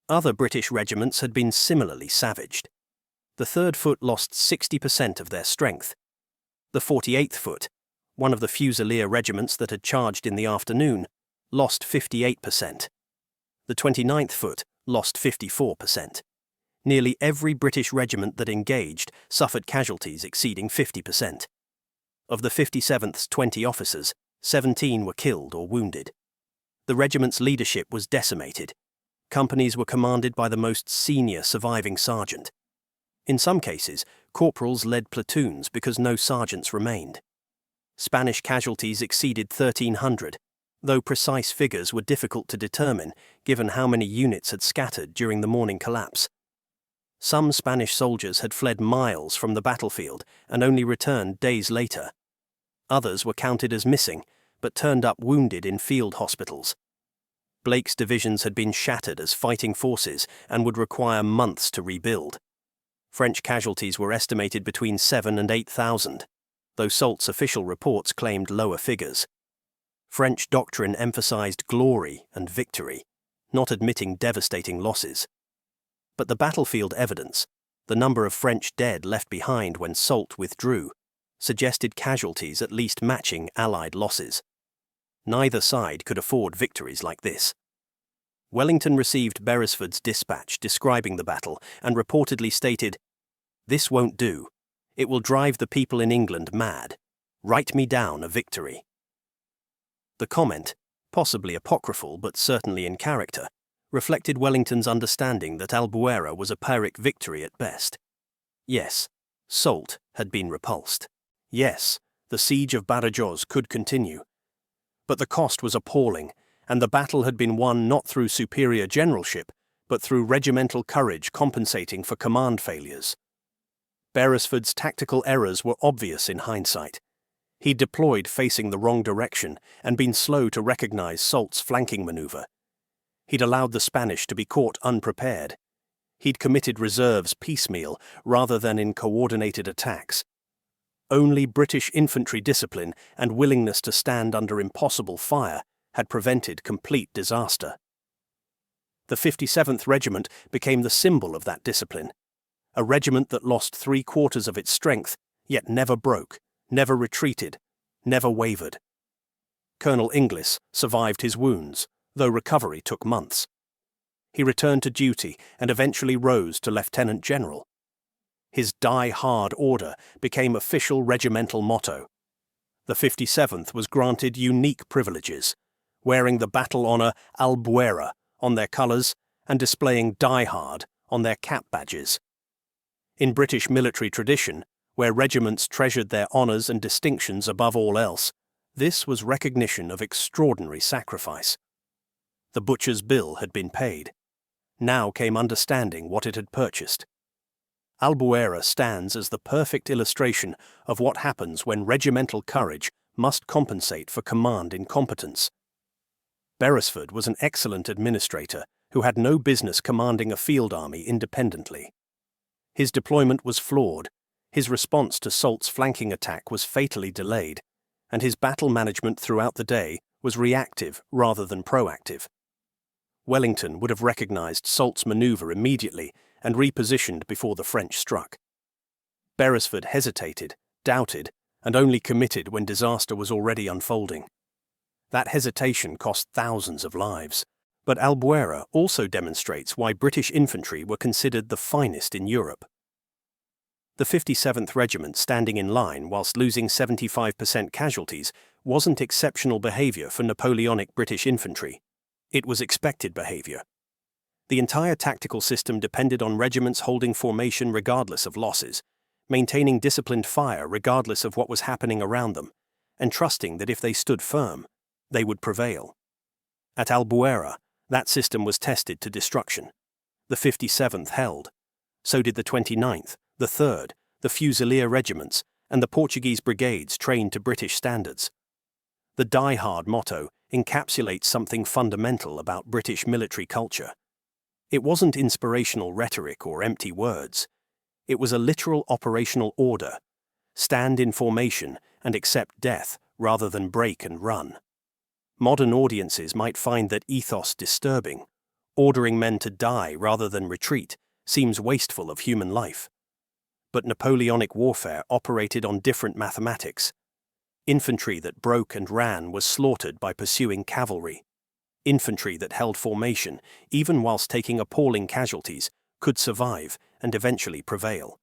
Other British regiments had been similarly savaged. The 3rd Foot lost 60% of their strength. The 48th Foot, one of the Fusilier regiments that had charged in the afternoon, lost 58%. The 29th Foot lost 54%. Nearly every British regiment that engaged suffered casualties exceeding 50%. Of the 57th's 20 officers, 17 were killed or wounded. The regiment's leadership was decimated. Companies were commanded by the most senior surviving sergeant. In some cases, corporals led platoons because no sergeants remained. Spanish casualties exceeded 1,300, though precise figures were difficult to determine given how many units had scattered during the morning collapse. Some Spanish soldiers had fled miles from the battlefield and only returned days later. Others were counted as missing, but turned up wounded in field hospitals. Blake's divisions had been shattered as fighting forces and would require months to rebuild. French casualties were estimated between 7,000 and 8,000, though Soult's official reports claimed lower figures. French doctrine emphasized glory and victory, not admitting devastating losses. But the battlefield evidence, the number of French dead left behind when Soult withdrew, suggested casualties at least matching Allied losses. Neither side could afford victories like this. Wellington received Beresford's dispatch describing the battle and reportedly stated, "This won't do. It will drive the people in England mad. Write me down a victory." The comment, possibly apocryphal but certainly in character, reflected Wellington's understanding that Albuera was a Pyrrhic victory at best. Yes, Soult had been repulsed. Yes, the siege of Badajoz could continue. But the cost was appalling, and the battle had been won not through superior generalship, but through regimental courage compensating for command failures. Beresford's tactical errors were obvious in hindsight. He'd deployed facing the wrong direction and been slow to recognize Soult's flanking maneuver. He'd allowed the Spanish to be caught unprepared. He'd committed reserves piecemeal rather than in coordinated attacks. Only British infantry discipline and willingness to stand under impossible fire had prevented complete disaster. The 57th Regiment became the symbol of that discipline, a regiment that lost 3/4 of its strength, yet never broke, never retreated, never wavered. Colonel Inglis survived his wounds, though recovery took months. He returned to duty and eventually rose to lieutenant general. His die-hard order became official regimental motto. The 57th was granted unique privileges, wearing the battle honour Albuera on their colours and displaying "Die Hard" on their cap badges. In British military tradition, where regiments treasured their honours and distinctions above all else, this was recognition of extraordinary sacrifice. The butcher's bill had been paid. Now came understanding what it had purchased. Albuera stands as the perfect illustration of what happens when regimental courage must compensate for command incompetence. Beresford was an excellent administrator who had no business commanding a field army independently. His deployment was flawed, his response to Soult's flanking attack was fatally delayed, and his battle management throughout the day was reactive rather than proactive. Wellington would have recognized Soult's maneuver immediately and repositioned before the French struck. Beresford hesitated, doubted, and only committed when disaster was already unfolding. That hesitation cost thousands of lives, but Albuera also demonstrates why British infantry were considered the finest in Europe. The 57th Regiment standing in line whilst losing 75% casualties wasn't exceptional behaviour for Napoleonic British infantry. It was expected behaviour. The entire tactical system depended on regiments holding formation regardless of losses, maintaining disciplined fire regardless of what was happening around them, and trusting that if they stood firm, they would prevail. At Albuera, that system was tested to destruction. The 57th held. So did the 29th, the 3rd, the Fusilier regiments, and the Portuguese brigades trained to British standards. The Die Hard motto encapsulates something fundamental about British military culture. It wasn't inspirational rhetoric or empty words. It was a literal operational order. Stand in formation and accept death rather than break and run. Modern audiences might find that ethos disturbing. Ordering men to die rather than retreat seems wasteful of human life. But Napoleonic warfare operated on different mathematics. Infantry that broke and ran was slaughtered by pursuing cavalry. Infantry that held formation, even whilst taking appalling casualties, could survive and eventually prevail.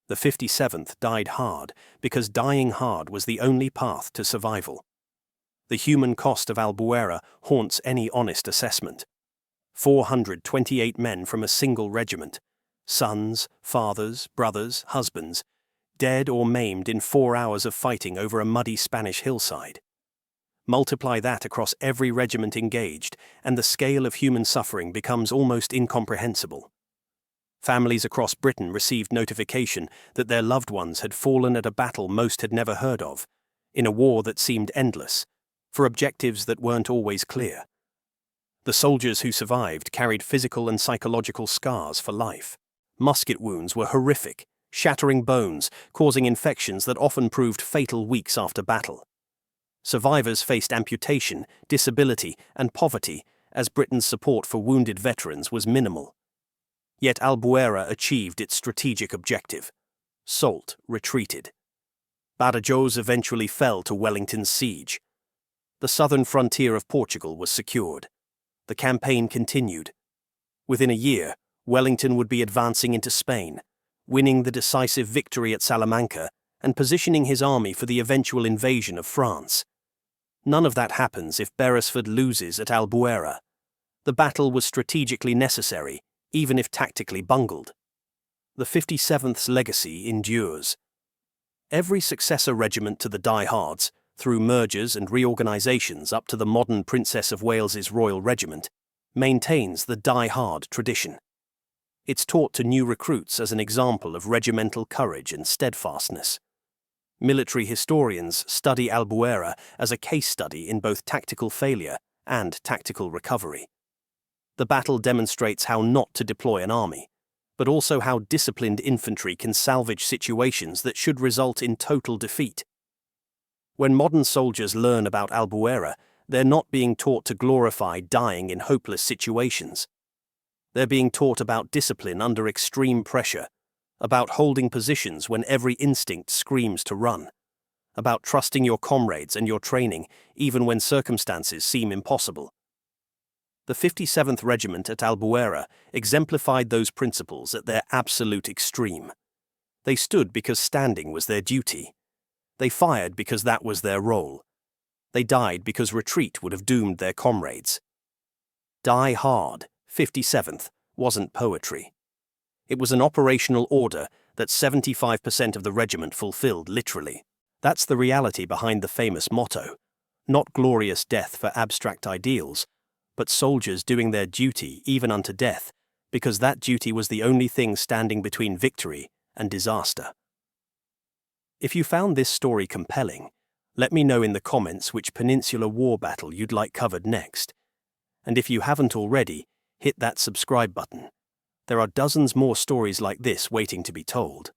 The 57th died hard because dying hard was the only path to survival. The human cost of Albuera haunts any honest assessment. 428 men from a single regiment, sons, fathers, brothers, husbands, dead or maimed in 4 hours of fighting over a muddy Spanish hillside. Multiply that across every regiment engaged, and the scale of human suffering becomes almost incomprehensible. Families across Britain received notification that their loved ones had fallen at a battle most had never heard of, in a war that seemed endless, for objectives that weren't always clear. The soldiers who survived carried physical and psychological scars for life. Musket wounds were horrific, shattering bones, causing infections that often proved fatal weeks after battle. Survivors faced amputation, disability, and poverty, as Britain's support for wounded veterans was minimal. Yet Albuera achieved its strategic objective. Soult retreated. Badajoz eventually fell to Wellington's siege. The southern frontier of Portugal was secured. The campaign continued. Within a year, Wellington would be advancing into Spain, winning the decisive victory at Salamanca and positioning his army for the eventual invasion of France. None of that happens if Beresford loses at Albuera. The battle was strategically necessary, even if tactically bungled. The 57th's legacy endures. Every successor regiment to the diehards, through mergers and reorganisations up to the modern Princess of Wales's Royal Regiment, maintains the die-hard tradition. It's taught to new recruits as an example of regimental courage and steadfastness. Military historians study Albuera as a case study in both tactical failure and tactical recovery. The battle demonstrates how not to deploy an army, but also how disciplined infantry can salvage situations that should result in total defeat. When modern soldiers learn about Albuera, they're not being taught to glorify dying in hopeless situations. They're being taught about discipline under extreme pressure, about holding positions when every instinct screams to run, about trusting your comrades and your training even when circumstances seem impossible. The 57th Regiment at Albuera exemplified those principles at their absolute extreme. They stood because standing was their duty. They fired because that was their role. They died because retreat would have doomed their comrades. Die hard, 57th wasn't poetry. It was an operational order that 75% of the regiment fulfilled literally. That's the reality behind the famous motto. Not glorious death for abstract ideals, but soldiers doing their duty even unto death, because that duty was the only thing standing between victory and disaster. If you found this story compelling, let me know in the comments which Peninsular War battle you'd like covered next. And if you haven't already, hit that subscribe button. There are dozens more stories like this waiting to be told.